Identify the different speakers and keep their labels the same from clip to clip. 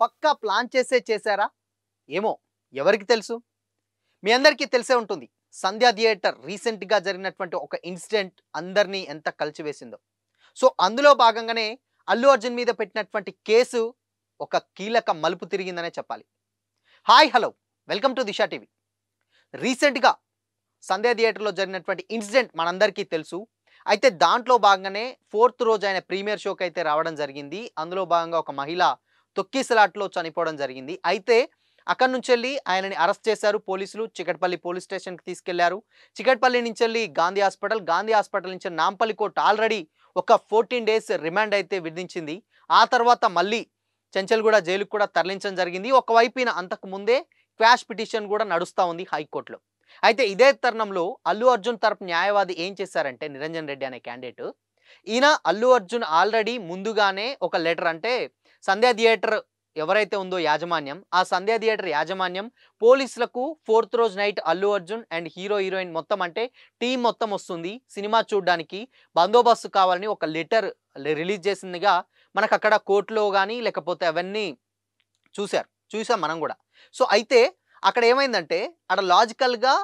Speaker 1: పక్కా plan చేశారా? ఏమో ఎవరికి తెలుసు? మీ అందరికీ తెలిసే ఉంటుంది. 'సంధ్య థియేటర్' రీసెంట్‌గా జరిగినటువంటి ఒక ఇన్సిడెంట్ అందరిని ఎంత కలిచివేసిందో. సో, అందులో భాగంగానే అల్లు అర్జున్ మీద పెట్టినటువంటి కేసు ఒక కీలక మలుపు తిరిగిందనే చెప్పాలి. Hi! Hello! Welcome to Disha TV. రీసెంట్‌గా 'సంధ్య థియేటర్‌లో' జరిగినటువంటి ఇన్సిడెంట్ మనందరికీ తెలుసు. అయితే దాంట్లో భాగంగానే ఫోర్త్ రోజు ఆయన ప్రీమియర్ షోకైతే రావడం జరిగింది. అందులో భాగంగా ఒక మహిళ తొక్కిసలాటలో చనిపోవడం జరిగింది. అయితే అక్కడి నుంచెళ్ళి ఆయనని అరెస్ట్ చేశారు పోలీసులు. చికట్పల్లి పోలీస్ స్టేషన్‌కి తీసుకెళ్లారు. చికట్పల్లి నుంచెళ్ళి గాంధీ హాస్పిటల్ నుంచి నాంపల్లి కోర్ట్ ఆల్రెడీ ఒక 14 డేస్ రిమాండ్ అయితే విధించింది. ఆ తర్వాత మళ్ళీ చెంచల్గూడ జైలుకి కూడా తరలించడం జరిగింది. ఒకవైపున అంతకు ముందే క్వాష్ పిటిషన్ కూడా నడుస్తా ఉంది హైకోర్టులో. అయితే ఇదే తరుణంలో అల్లు అర్జున్ తరపు న్యాయవాది ఏం చేశారంటే నిరంజన్ రెడ్డి అనే క్యాండిడేట్, ఈయన అల్లు అర్జున్ ఆల్రెడీ ముందుగానే ఒక లెటర్ అంటే సంధ్య థియేటర్ ఎవరైతే ఉందో యాజమాన్యం, ఆ సంధ్య థియేటర్ యాజమాన్యం పోలీసులకు ఫోర్త్ రోజు night Allu Arjun and hero heroine మొత్తం అంటే టీం మొత్తం వస్తుంది సినిమా చూడడానికి, బందోబస్తు కావాలని ఒక లెటర్ రిలీజ్ చేసిందిగా మనకు అక్కడ కోర్టులో కానీ లేకపోతే అవన్నీ చూసాం మనం కూడా. సో అయితే అక్కడ ఏమైందంటే అక్కడ లాజికల్‌గా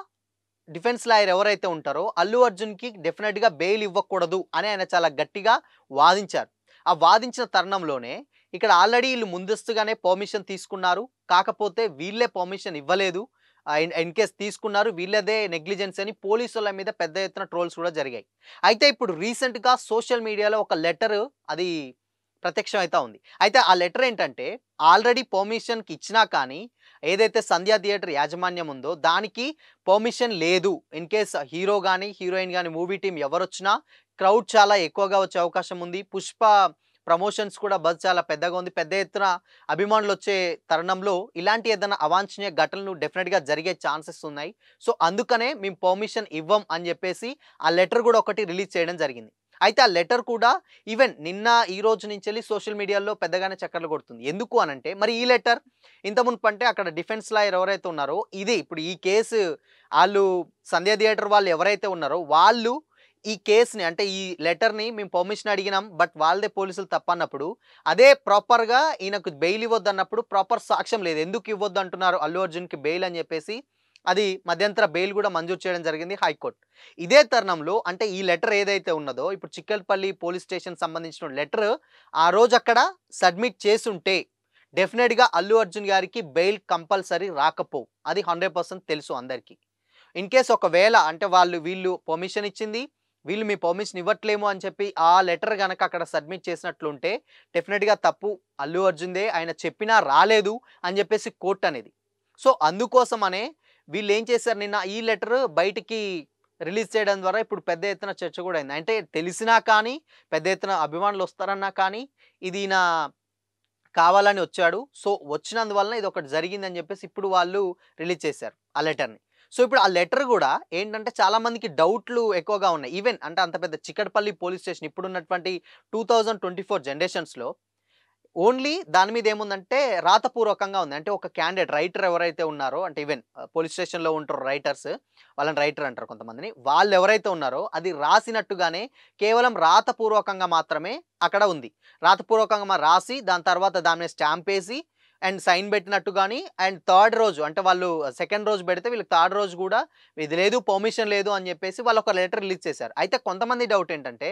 Speaker 1: డిఫెన్స్ లాయర్ ఎవరైతే ఉంటారో అల్లు అర్జున్‌కి డెఫినిట్‌గా బెయిల్ ఇవ్వకూడదు అని ఆయన చాలా గట్టిగా వాదించారు. ఆ వాదించిన తరుణంలోనే ఇక్కడ ఆల్రెడీ వీళ్ళు ముందస్తుగానే పర్మిషన్ తీసుకున్నారు. కాకపోతే వీళ్ళే పర్మిషన్ ఇవ్వలేదు. ఇన్ కేస్ తీసుకున్నారు వీళ్ళదే నెగ్లిజెన్స్ అని పోలీసుల మీద పెద్ద ఎత్తున ట్రోల్స్ కూడా జరిగాయి. అయితే ఇప్పుడు రీసెంట్‌గా సోషల్ మీడియాలో ఒక లెటర్ అది ప్రత్యక్షం అయితా ఉంది. అయితే ఆ లెటర్ ఏంటంటే ఆల్రెడీ పర్మిషన్‌కి ఇచ్చినా కానీ ఏదైతే సంధ్య థియేటర్ యాజమాన్యం ఉందో దానికి పర్మిషన్ లేదు. ఇన్ కేస్ హీరో గాని, హీరోయిన్ గాని మూవీ టీమ్ ఎవరొచ్చినా క్రౌడ్ చాలా ఎక్కువగా వచ్చే అవకాశం ఉంది. 'పుష్ప' ప్రమోషన్స్ కూడా బజ్ చాలా పెద్దగా ఉంది. పెద్ద ఎత్తున అభిమానులొచ్చే తరుణంలో ఇలాంటి ఏదైనా అవాంఛనీయ ఘటనలు డెఫినిట్‌గా జరిగే ఛాన్సెస్ ఉన్నాయి. సో, అందుకనే మేము పర్మిషన్ ఇవ్వం అని చెప్పేసి ఆ లెటర్ కూడా ఒకటి రిలీజ్ చేయడం జరిగింది. అయితే ఆ లెటర్ కూడా ఈవెన్ నిన్న ఈ రోజు నుంచెల్లి సోషల్ మీడియాలో పెద్దగానే చక్కర్లు కొడుతుంది. ఎందుకు అనంటే మరి ఈ లెటర్ ఇంత మునుపంటే అక్కడ డిఫెన్స్ లాయర్ ఎవరైతే ఉన్నారో ఇది ఇప్పుడు ఈ కేసు ఆళ్ళు సంధ్య థియేటర్ వాళ్ళు ఎవరైతే ఉన్నారో వాళ్ళు ఈ కేస్‌ని అంటే ఈ లెటర్‌ని మేము పర్మిషన్ అడిగినాం. బట్ వాళ్ళదే పోలీసులు తప్పన్నప్పుడు అదే ప్రాపర్‌గా ఈయనకు బెయిల్ ఇవ్వొద్దన్నప్పుడు ప్రాపర్ సాక్ష్యం లేదు. ఎందుకు ఇవ్వొద్దు అంటున్నారు అల్లు అర్జున్‌కి బెయిల్ అని చెప్పేసి అది మధ్యంతర బెయిల్ కూడా మంజూరు చేయడం జరిగింది హైకోర్టు. ఇదే తరుణంలో అంటే ఈ లెటర్ ఏదైతే ఉన్నదో ఇప్పుడు చిక్కల్పల్లి పోలీస్ స్టేషన్ సంబంధించిన లెటర్ ఆ రోజు అక్కడ సబ్మిట్ చేసుంటే డెఫినెట్‌గా అల్లు అర్జున్ గారికి బెయిల్ కంపల్సరీ రాకపోవు. అది 100% తెలుసు అందరికీ. ఇన్ కేస్ ఒకవేళ అంటే వీళ్ళు పర్మిషన్ ఇచ్చింది. వీళ్ళు మీ పర్మిషన్ ఇవ్వట్లేము అని చెప్పి ఆ లెటర్ గనక అక్కడ సబ్మిట్ చేసినట్లుంటే డెఫినెట్‌గా తప్పు అల్లు అర్జున్‌దే. ఆయన చెప్పినా రాలేదు అని చెప్పేసి కోర్ట్ అనేది. సో, అందుకోసమనే వీళ్ళేం చేశారు నిన్న ఈ లెటర్ బయటికి రిలీజ్ చేయడం ద్వారా ఇప్పుడు పెద్ద ఎత్తున చర్చ కూడా అయింది. అంటే తెలిసినా కానీ పెద్ద ఎత్తున అభిమానులు వస్తారన్నా కానీ ఇది ఈయన కావాలని వచ్చాడు. సో, వచ్చినందువలన ఇదొకటి జరిగిందని చెప్పేసి ఇప్పుడు వాళ్ళు రిలీజ్ చేశారు ఆ లెటర్‌ని. సో, ఇప్పుడు ఆ లెటర్ గూడా ఏంటంటే చాలా మందికి డౌట్‌లు ఎక్కువగా ఉన్నాయి. ఈవెన్ అంటే అంత పెద్ద చికట్పల్లి పోలీస్ స్టేషన్ ఇప్పుడున్నటువంటి 2024 జనరేషన్స్‌లో ఓన్లీ దాని మీద ఏముందంటే రాతపూర్వకంగా ఉంది. అంటే ఒక క్యాండిడేట్ రైటర్ ఎవరైతే ఉన్నారో అంటే ఈవెన్ పోలీస్ స్టేషన్‌లో ఉంటారు రైటర్స్. వాళ్ళని రైటర్ అంటారు కొంతమందిని. వాళ్ళు ఎవరైతే ఉన్నారో అది రాసినట్టుగానే కేవలం రాతపూర్వకంగా మాత్రమే అక్కడ ఉంది. రాతపూర్వకంగా రాసి దాని తర్వాత దాని మీద స్టాంప్ ఏసి అండ్ సైన్ పెట్టినట్టు గాని అండ్ థర్డ్ రోజు అంటే వాళ్ళు సెకండ్ రోజు పెడితే వీళ్ళకి థర్డ్ రోజు కూడా ఇది లేదు పర్మిషన్ లేదు అని చెప్పేసి వాళ్ళు ఒక లెటర్ రిలీజ్ చేశారు. అయితే కొంతమంది డౌట్ ఏంటంటే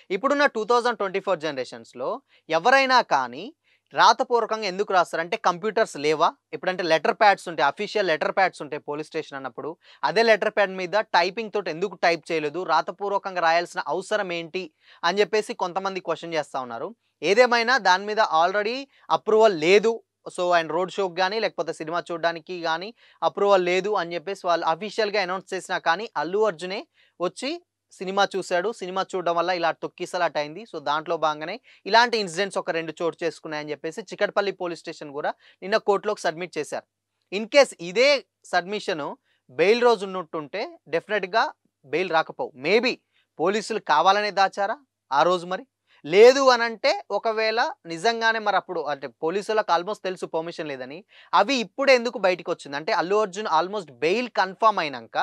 Speaker 1: ఇప్పుడున్న 2024 జనరేషన్స్‌లో ఎవరైనా కానీ రాతపూర్వకంగా ఎందుకు రాస్తారు? అంటే కంప్యూటర్స్ లేవా? ఇప్పుడంటే లెటర్ ప్యాడ్స్ ఉంటాయి. అఫీషియల్ లెటర్ ప్యాడ్స్ ఉంటాయి పోలీస్ స్టేషన్ అన్నప్పుడు. అదే లెటర్ ప్యాడ్ మీద టైపింగ్ తోటి ఎందుకు టైప్ చేయలేదు? రాతపూర్వకంగా రాయాల్సిన అవసరం ఏంటి? అని చెప్పేసి కొంతమంది క్వెషన్ చేస్తా ఉన్నారు. ఏదేమైనా దాని మీద ఆల్రెడీ అప్రూవల్ లేదు. సో, ఆయన రోడ్ షోకి గాని లేకపోతే సినిమా చూడడానికి గాని అప్రూవల్ లేదు అని చెప్పేసి వాళ్ళు అఫీషియల్‌గా అనౌన్స్ చేసినా కానీ అల్లు అర్జునే వచ్చి సినిమా చూసాడు. సినిమా చూడడం వల్ల ఇలా తొక్కిసలాట అయింది. సో, దాంట్లో భాగంగానే ఇలాంటి ఇన్సిడెంట్స్ ఒక 2 చోటు చేసుకున్నాయని చెప్పేసి చికట్పల్లి పోలీస్ స్టేషన్ కూడా నిన్న కోర్టులోకి సబ్మిట్ చేశారు. ఇన్ కేస్ ఇదే సబ్మిషన్ బెయిల్ రోజు ఉన్నట్టుంటే డెఫినిట్‌గా బెయిల్ రాకపోవు. మేబీ పోలీసులు కావాలనే దాచారా ఆ రోజు మరి? లేదు అనంటే ఒకవేళ నిజంగానే మరి అప్పుడు అంటే పోలీసులకు ఆల్మోస్ట్ తెలుసు పర్మిషన్ లేదని. అవి ఇప్పుడే ఎందుకు బయటికొచ్చింది? అంటే Allu Arjun almost bail confirm అయినంక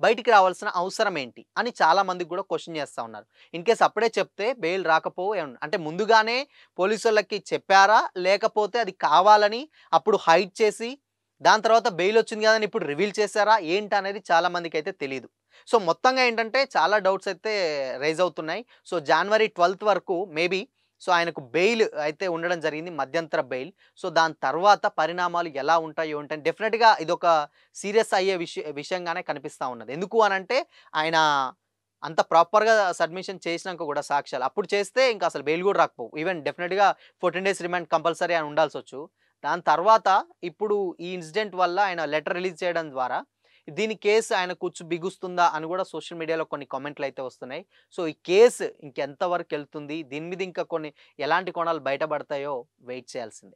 Speaker 1: బయటికి రావాల్సిన అవసరం ఏంటి అని చాలా మందికి కూడా క్వశ్చన్ చేస్తా ఉన్నారు. ఇన్ కేస్ అప్పుడే చెప్తే బెయిల్ రాకపోవు అంటే ముందుగానే పోలీసోళ్ళకి చెప్పారా? లేకపోతే అది కావాలని అప్పుడు హైడ్ చేసి దాని తర్వాత బెయిల్ వచ్చింది కదా అని ఇప్పుడు రివీల్ చేశారా? ఏంటనేది చాలా మందికైతే తెలీదు. సో మొత్తంగా ఏంటంటే చాలా డౌట్స్ అయితే రైజ్ అవుతున్నాయి. సో జనవరి 12 వరకు మేబీ సో ఆయనకు బెయిల్ అయితే ఉండడం జరిగింది. మధ్యంతర బెయిల్. సో దాని తర్వాత పరిణామాలు ఎలా ఉంటాయో ఏంటని డెఫినిట్‌గా ఇదొక సీరియస్ అయ్యే విషయంగానే కనిపిస్తా ఉన్నది. ఎందుకు అనంటే ఆయన అంత ప్రాపర్‌గా సబ్మిషన్ చేసినంక కూడా సాక్ష్యాలు. అప్పుడు చేస్తే ఇంక అసలు బెయిల్ గూడా రాకపోవు. ఈవెన్ డెఫినిట్‌గా 14 డేస్ రిమాండ్ కంపల్సరీ అని ఉండాల్సొచ్చు. దాని తర్వాత ఇప్పుడు ఈ ఇన్సిడెంట్ వల్ల ఆయన లెటర్ రిలీజ్ చేయడం ద్వారా దీని కేస్ ఆయన కూర్చు బిగుస్తుందా అని గూడా సోషల్ మీడియాలో కొన్ని కామెంట్‌లయితే వస్తున్నాయి. సో ఈ కేస్ ఇంకెంత వరకెళ్తుంది? దీని మీద ఇంకా కొన్ని ఎలాంటి కోణాలు బయటపడతాయో వెయిట్ చేయాల్సిందే.